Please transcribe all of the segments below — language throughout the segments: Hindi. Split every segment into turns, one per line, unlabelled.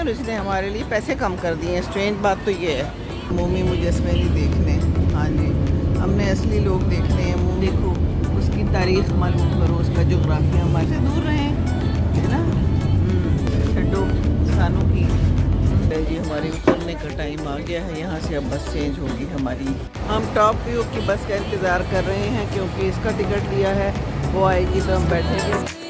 और इसने हमारे लिए पैसे कम कर दिए हैं। स्ट्रेंज बात तो ये है। मोमी मुजस्मे नहीं देखने, हाँ जी, हमने असली लोग देखने हैं। मोमी को उसकी तारीख मालूम करो, उसका जोग्राफिया हमारे से दूर रहें, है ना। छड्डो सानों की। जी हमारी उतरने का टाइम आ गया है, यहाँ से अब बस चेंज होगी हमारी। हम टॉप व्यू की बस का इंतज़ार कर रहे हैं क्योंकि इसका टिकट लिया है, वो आएगी तो हम बैठेंगे।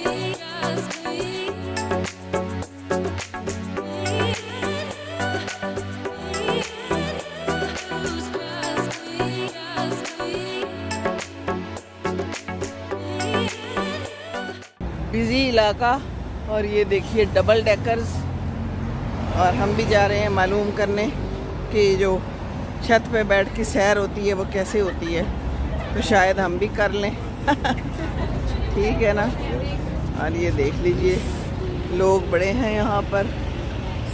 बिजी इलाका, और ये देखिए डबल डेकर्स, और हम भी जा रहे हैं मालूम करने कि जो छत पे बैठ के सैर होती है वो कैसे होती है, तो शायद हम भी कर लें। ठीक है ना। और ये देख लीजिए लोग बड़े हैं यहाँ पर,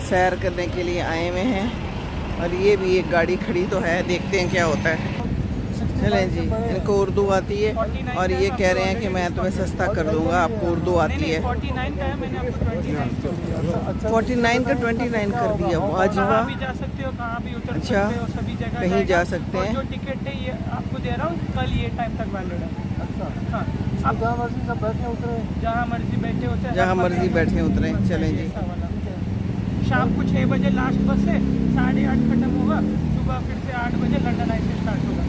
सैर करने के लिए आए हुए हैं। और ये भी एक गाड़ी खड़ी तो है, देखते हैं क्या होता है। चलें जी, इनको उर्दू आती है और ये कह रहे हैं कि मैं तुम्हें सस्ता कर दूंगा, आपको उर्दू आती है।
49 का है, मैंने आपको 29
49 का 29 कर दिया। वाजिबा
भी जा सकते हो, कहाँ भी उतर
अच्छा,
सकते हो, सभी जगह
कहीं जा सकते हैं।
जो टिकट है ये आपको दे रहा हूँ, कल ये टाइम तक वैलिड है। अच्छा हाँ, आप जहाँ मर्जी सब बैठे उतरे, जहाँ मर्जी बैठे उतरे,
जहाँ मर्जी बैठे उतरे। चलें जी।
शाम को 6 बजे लास्ट बस है, 8:30 खत्म होगा, सुबह फिर से 8 बजे लंदन आई से स्टार्ट होगा।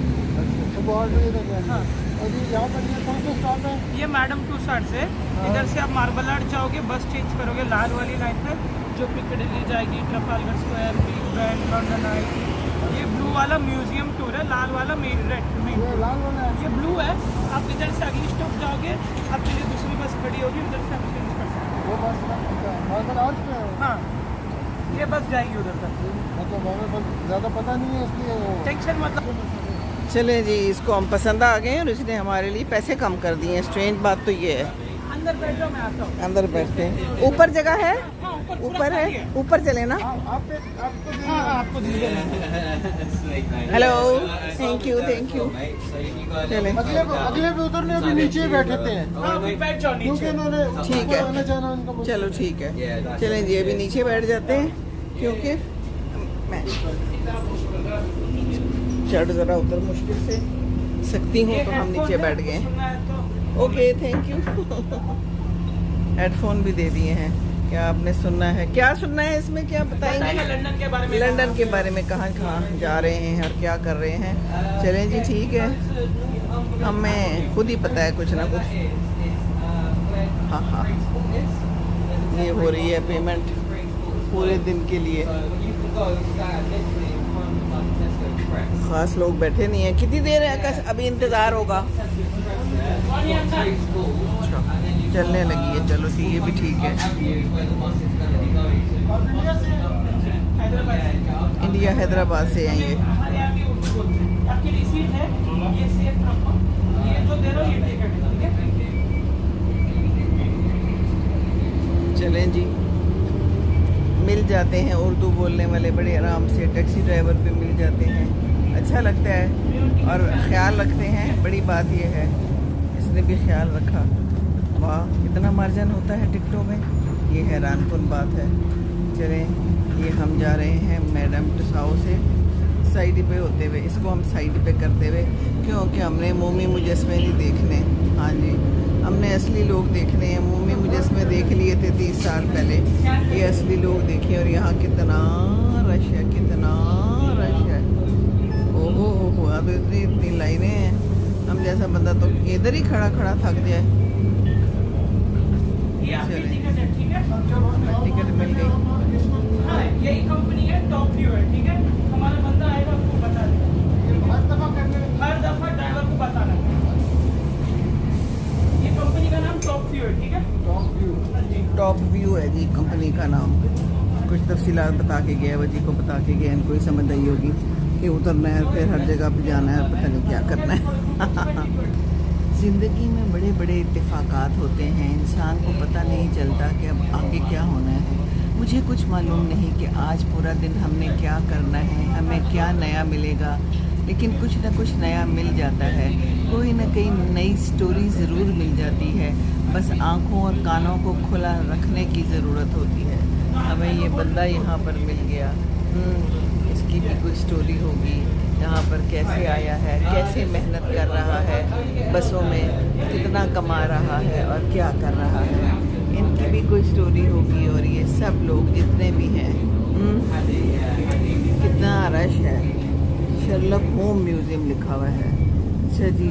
सुबह 8 बजे तक। हाँ, और ये यहाँ पर कौन सा स्टॉप है? ये मैडम टू साइड से, इधर से आप मार्बल आर्ट जाओगे, बस चेंज करोगे लाल वाली लाइन पे, जो पिccadilly जाएगी, Trafalgar square, big band, London आई। ये ब्लू वाला म्यूजियम टूर है, लाल वाला मेन रेड मेन। ये ब्लू है, आप इधर से अगली स्टॉप जाओगे, आपके लिए दूसरी बस खड़ी होगी, उधर से आप चेंज कर सकते हो। वो बस मार्बल आर्ट पे? हाँ, ये बस जाएगी उधर तक। मतलब हमें ज़्यादा पता नहीं है इसलिए टेंशन मतलब।
चले जी, इसको हम पसंद आ गए और इसने हमारे लिए पैसे कम कर दिए हैं। स्ट्रेंज बात तो ये है।
अंदर बैठो, मैं आता हूँ।
अंदर बैठते हैं। ऊपर जगह है?
हाँ,
ऊपर है, ऊपर चले ना।
आपको
hello, thank you thank you. चले
अगले पे उतरने अभी नीचे बैठे थे। हाँ, बैठ जाओ नीचे, क्योंकि इन्होंने
ठीक है, चलो ठीक है। चलें जी, अभी नीचे बैठ जाते हैं क्योंकि मैं चढ़ ज़रा उतर मुश्किल से सकती हूँ, तो हम नीचे बैठ गए। Okay, thank you. हेडफोन भी दे दिए हैं। क्या आपने सुनना है? क्या सुनना है इसमें, क्या बताएंगे?
लंदन के बारे में।
लंदन के बारे में, कहाँ कहाँ जा रहे हैं और क्या कर रहे हैं। चलें जी, ठीक है, हमें खुद ही पता है कुछ ना कुछ। हाँ हाँ, ये हो रही है पेमेंट पूरे दिन के लिए। खास लोग बैठे नहीं हैं। कितनी देर है अभी इंतज़ार होगा? चलने लगी है, चलो ठीक, ये भी ठीक है। इंडिया हैदराबाद से हैं ये।
आपकी रिसीट है, ये सेफ रखो, ये जो दे रहा हूँ ये टिकट है, ठीक है।
चलें जी, मिल जाते हैं उर्दू बोलने वाले बड़े आराम से, टैक्सी ड्राइवर पे मिल जाते हैं, अच्छा लगता है और ख्याल रखते हैं। बड़ी बात यह है, इसने भी ख्याल रखा। वाह, कितना मार्जिन होता है टिकटों में, ये हैरानकुन बात है। चलें, ये हम जा रहे हैं मैडम टसाओ से साइड पे होते हुए, इसको हम साइड पे करते हुए, क्योंकि हमने मोमी मुजस्मे नहीं देखने। हाँ जी, हमने असली लोग देखने हैं। मोमी मुजस्मे देख लिए थे 30 साल पहले, ये असली लोग देखे। और यहाँ कितना रश है, कितना रश है। ओहो हो, अब इतनी इतनी लाइनें हैं, हम जैसा बंदा तो इधर ही खड़ा खड़ा थक जाए। टिकट मिल गई।
हाँ, यही कंपनी है, टॉप व्यू है, ठीक है। हमारा बंदा आएगा, आपको बता देगा, हर दफा ड्राइवर को बताना। ये कंपनी का नाम टॉप व्यू है, ठीक है।
टॉप व्यू है जी कंपनी का नाम। कुछ तफसीलात बता के गया, वजी को बता के गया, इनको ही समझ आई होगी कि उतरना है, फिर हर जगह पे जाना है, पता नहीं क्या करना है। ज़िंदगी में बड़े बड़े इत्तेफाकात होते हैं, इंसान को पता नहीं चलता कि अब आगे क्या होना है। मुझे कुछ मालूम नहीं कि आज पूरा दिन हमने क्या करना है, हमें क्या नया मिलेगा, लेकिन कुछ ना कुछ नया मिल जाता है। कोई ना कोई नई स्टोरी ज़रूर मिल जाती है, बस आँखों और कानों को खुला रखने की ज़रूरत होती है। हमें ये बंदा यहाँ पर मिल गया। इसकी भी कोई स्टोरी होगी, यहाँ पर कैसे आया है, कैसे मेहनत कर रहा है, बसों में कितना कमा रहा है और क्या कर रहा है, इनकी भी कोई स्टोरी होगी। और ये सब लोग जितने भी हैं, कितना रश है। शर्लक होम म्यूज़ियम लिखा हुआ है। अच्छा जी,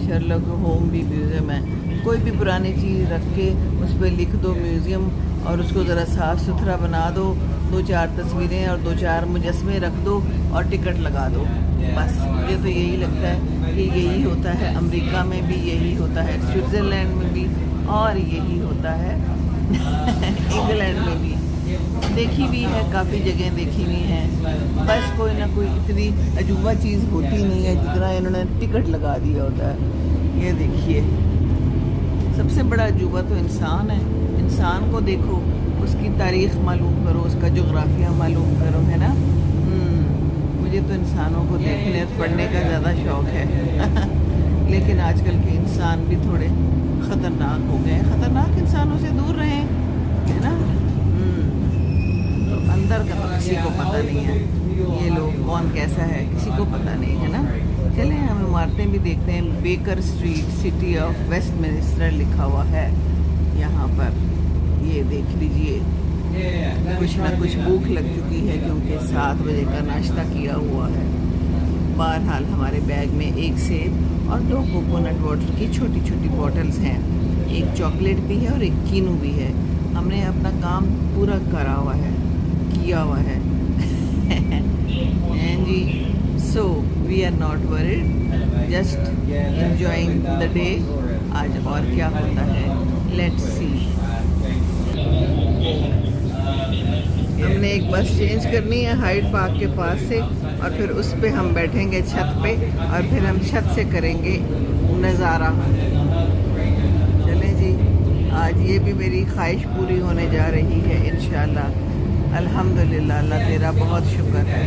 शर्लक होम भी म्यूज़ियम है। कोई भी पुरानी चीज़ रख के उस पर लिख दो म्यूज़ियम और उसको ज़रा साफ़ सुथरा बना दो, 2-4 तस्वीरें और 2-4 मुजस्मे रख दो और टिकट लगा दो। बस मुझे तो यही लगता है कि यही होता है। अमेरिका में भी यही होता है, स्विट्ज़रलैंड में भी, और यही होता है इंग्लैंड में भी। देखी भी है, काफ़ी जगह देखी हुई हैं। बस कोई ना कोई इतनी अजूबा चीज़ होती नहीं है जितना इन्होंने टिकट लगा दिया होता है। ये देखिए, सबसे बड़ा अजूबा तो इंसान है। इंसान को देखो, उसकी तारीख़ मालूम करो, उसका जोग्राफिया मालूम करो, है ना। मुझे तो इंसानों को देखने और पढ़ने का ज़्यादा शौक़ है लेकिन आजकल के इंसान भी थोड़े ख़तरनाक हो गए। ख़तरनाक इंसानों से दूर रहें, है ना। तो अंदर का तो किसी को पता नहीं है, ये लोग कौन कैसा है किसी को पता नहीं है ना। चलें हम इमारतें भी देखते हैं। Baker street, city of Westminster लिखा हुआ है यहाँ पर। ये देख लीजिए, कुछ ना कुछ भूख लग चुकी है क्योंकि 7 बजे का नाश्ता किया हुआ है। बहरहाल हमारे बैग में 1 सेब और 2 कोकोनट वाटर की छोटी छोटी बॉटल्स हैं। 1 चॉकलेट भी है और 1 कीनू भी है। हमने अपना काम पूरा करा हुआ है, किया हुआ है एंड जी, so we are not worried, just enjoying the day. आज और क्या होता है, लेट्स सी। हमने एक बस चेंज करनी है हाइड पार्क के पास से, और फिर उस पे हम बैठेंगे छत पे, और फिर हम छत से करेंगे नज़ारा। चलें जी, आज ये भी मेरी ख्वाहिश पूरी होने जा रही है इंशाल्लाह। अल्हम्दुलिल्लाह, अल्लाह तेरा बहुत शुक्र है।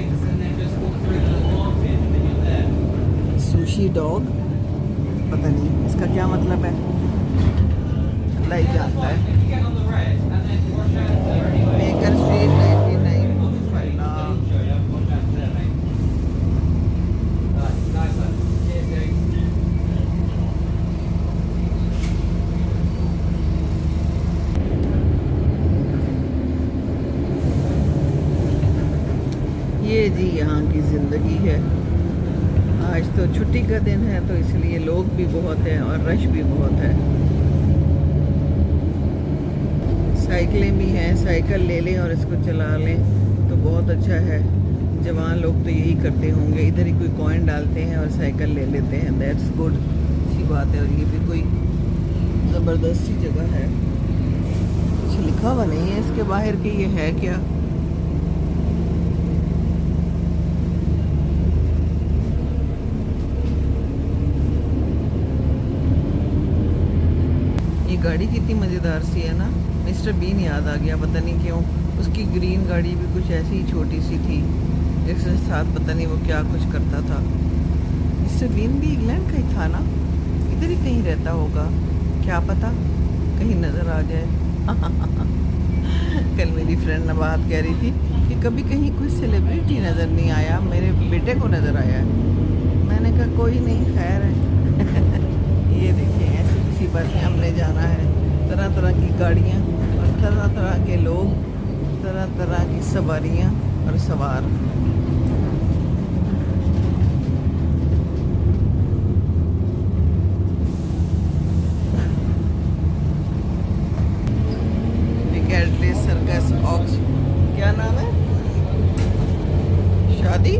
सुशी डॉग, पता नहीं इसका क्या मतलब है, अल्लाह ही जानता है। Baker street 99। ये जी यहाँ की ज़िंदगी है। आज तो छुट्टी का दिन है तो इसलिए लोग भी बहुत हैं और रश भी बहुत है। साइकिलें भी हैं, साइकिल ले लें और इसको चला लें तो बहुत अच्छा है। जवान लोग तो यही करते होंगे, इधर ही कोई कॉइन डालते हैं और साइकिल ले लेते हैं। दैट्स गुड, अच्छी बात है। और ये भी कोई ज़बरदस्त सी जगह है, कुछ लिखा हुआ नहीं है इसके बाहर कि ये है क्या। गाड़ी कितनी मज़ेदार सी है ना। मिस्टर बीन याद आ गया, पता नहीं क्यों। उसकी ग्रीन गाड़ी भी कुछ ऐसी ही छोटी सी थी, जिसके साथ पता नहीं वो क्या कुछ करता था। मिस्टर बीन भी इंग्लैंड का ही था ना, इधर ही कहीं रहता होगा, क्या पता कहीं नज़र आ जाए कल मेरी फ्रेंड नबाहत कह रही थी कि कभी कहीं कोई सेलिब्रिटी नज़र नहीं आया, मेरे बेटे को नज़र आया है। मैंने कहा कोई नहीं, खैर है ये देखिए, ऐसे किसी बस में हमने जाना है। तरह तरह की गाड़ियाँ और तरह तरह के लोग, तरह तरह की सवारियाँ और सवार। सर्कस ऑक्स, क्या नाम है, शादी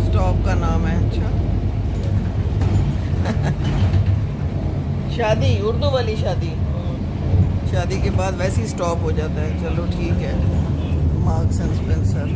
स्टॉप का नाम है। अच्छा शादी, उर्दू वाली शादी। शादी के बाद वैसे ही स्टॉप हो जाता है। चलो ठीक है, marks and Spencer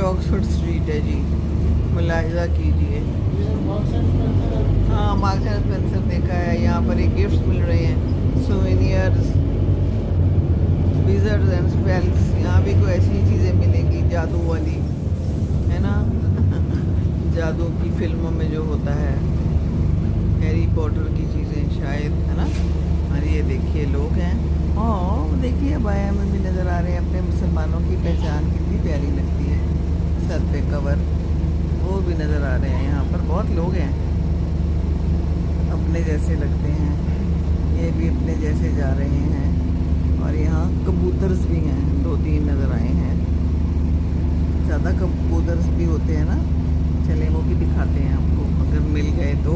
Oxford street है जी। मुलाहिजा कीजिए। हाँ, मार्क्स एंड स्पेंसर देखा है। यहाँ पर ये गिफ्ट्स मिल रहे हैं, सोवेनियर्स, विजर्ड्स एंड स्पेल्स। यहाँ भी कोई ऐसी चीज़ें मिलेंगी जादू वाली, है ना। जादू की फिल्मों में जो होता है, हैरी पॉटर की चीज़ें शायद, है ना। और ये देखिए लोग हैं, और देखिए बाया में भी नज़र आ रहे हैं अपने मुसलमानों की पहचान, कितनी प्यारी लगती है, सर पे कवर, वो भी नज़र आ रहे हैं। यहाँ पर बहुत लोग हैं, अपने जैसे लगते हैं, ये भी अपने जैसे जा रहे हैं। और यहाँ कबूतर्स भी हैं, 2-3 नज़र आए हैं। ज़्यादा कबूतर्स भी होते हैं ना, चले वो भी दिखाते हैं आपको अगर मिल गए तो।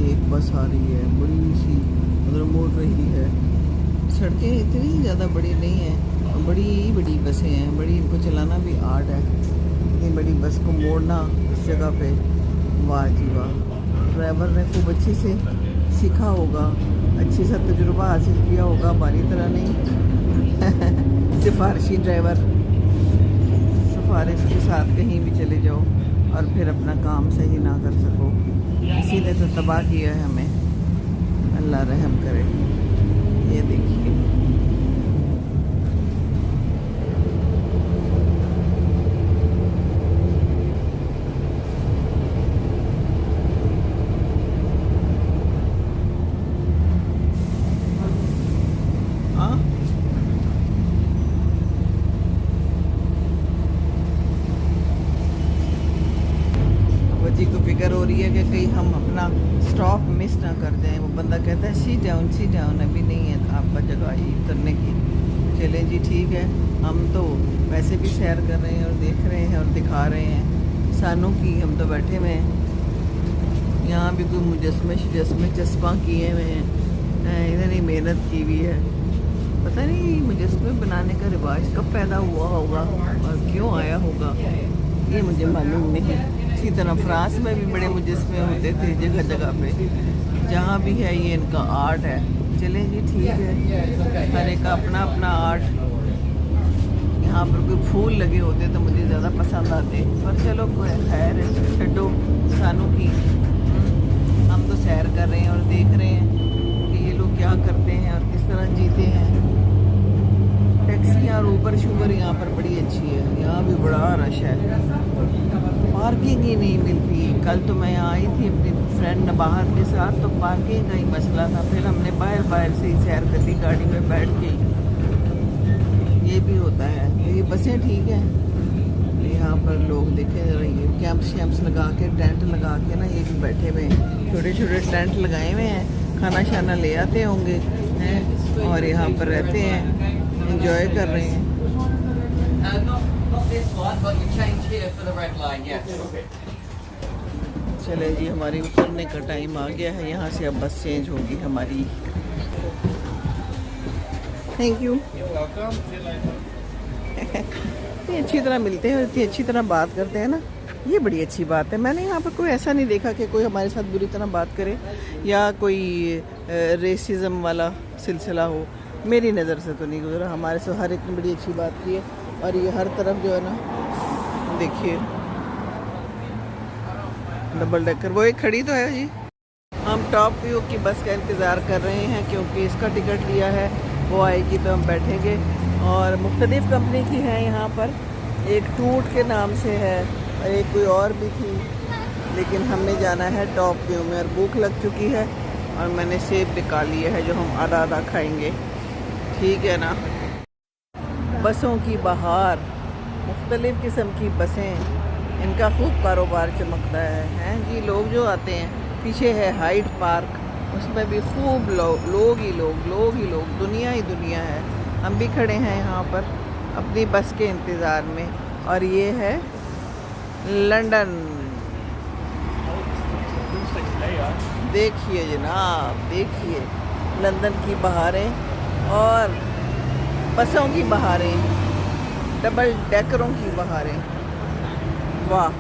एक बस आ रही है बड़ी सी, उधर मोड़ रही है। सड़कें इतनी ज़्यादा बड़ी नहीं हैं, बड़ी बड़ी बसें हैं, बड़ी, इनको चलाना भी आर्ट है। इतनी बड़ी बस को मोड़ना इस जगह पे, वाह जी वाह। ड्राइवर ने खूब अच्छे से सीखा होगा, अच्छे सा तजुर्बा हासिल किया होगा, हमारी तरह नहीं। सिफारशी ड्राइवर, सिफारिश के साथ कहीं भी चले जाओ और फिर अपना काम सही ना कर सको, किसी ने तो तबाह किया है हमें, अल्लाह रहम करे। ये देखिए जी को फिक्र हो रही है कि कहीं हम अपना स्टॉप मिस ना कर जाएं। वो बंदा कहता है सी डाउन, अभी नहीं है आपका जगह ही उतरने की। चलें जी ठीक है, हम तो वैसे भी सैर कर रहे हैं और देख रहे हैं और दिखा रहे हैं सानों की। हम तो बैठे हुए हैं, यहाँ भी कोई मुजस्मे चस्पा किए हुए हैं, इधर ही मेहनत की हुई है। पता नहीं मुजस्मे बनाने का रिवाज कब पैदा हुआ होगा और क्यों आया होगा, ये मुझे मालूम नहीं। इसी तरह फ्रांस में भी बड़े मुजस्मे होते थे जगह जगह पे, जहाँ भी है ये इनका आर्ट है। चलें जी ठीक है, हर एक का अपना अपना आर्ट। यहाँ पर कोई फूल लगे होते तो मुझे ज़्यादा पसंद आते, पर चलो कोई खैर है, छड्डो सानों की। हम तो सैर कर रहे हैं और देख रहे हैं कि ये लोग क्या करते हैं और किस तरह जीते हैं। टैक्सियाँ और ऊबर शूबर यहाँ पर बड़ी अच्छी है, यहाँ भी बड़ा रश है, पार्किंग ही नहीं मिलती। कल तो मैं यहाँ आई थी अपनी फ्रेंड बाहर के साथ, तो पार्किंग का ही मसला था। फिर हमने बाहर से ही सैर कर ली गाड़ी में बैठ के। ये भी होता है, ये बसें ठीक है। यहाँ पर लोग देखे रहिए, कैंप्स शैम्प्स लगा के, टेंट लगा के ना, ये भी बैठे हुए हैं, छोटे छोटे टेंट लगाए हुए हैं, खाना शाना ले आते होंगे हैं और यहाँ पर रहते हैं, एंजॉय कर रहे हैं। चले जी, हमारी उतरने का टाइम आ गया है, यहाँ से अब बस चेंज होगी हमारी। Thank you. इतनी अच्छी तरह मिलते हैं और इतनी अच्छी तरह बात करते हैं ना, ये बड़ी अच्छी बात है। मैंने यहाँ पर कोई ऐसा नहीं देखा कि कोई हमारे साथ बुरी तरह बात करे या कोई रेसिज्म वाला सिलसिला हो, मेरी नज़र से तो नहीं गुजरा। हमारे से हर एक ने बड़ी अच्छी बात की है। और ये हर तरफ जो है ना, देखिए डबल डेकर, वो एक खड़ी तो है जी। हम टॉप व्यू की बस का इंतज़ार कर रहे हैं क्योंकि इसका टिकट लिया है, वो आएगी तो हम बैठेंगे। और मुख्तलिफ़ कंपनी की है यहाँ पर, एक टूट के नाम से है और एक कोई और भी थी, लेकिन हमने जाना है टॉप व्यू में। और भूख लग चुकी है और मैंने सेब निकाल लिया है जो हम आधा आधा खाएंगे, ठीक है ना। बसों की बहार, मुख्तलिफ़ किस्म की बसें, इनका खूब कारोबार चमकता है जी। लोग जो आते हैं, पीछे है हाइड पार्क, उसमें भी खूब लोग ही लोग, दुनिया ही दुनिया है। हम भी खड़े हैं यहाँ पर अपनी बस के इंतज़ार में। और ये है लंदन, देखिए जनाब, देखिए लंदन की बहारें और बसों की बहारें, डबल डेकरों की बहारें, वाह।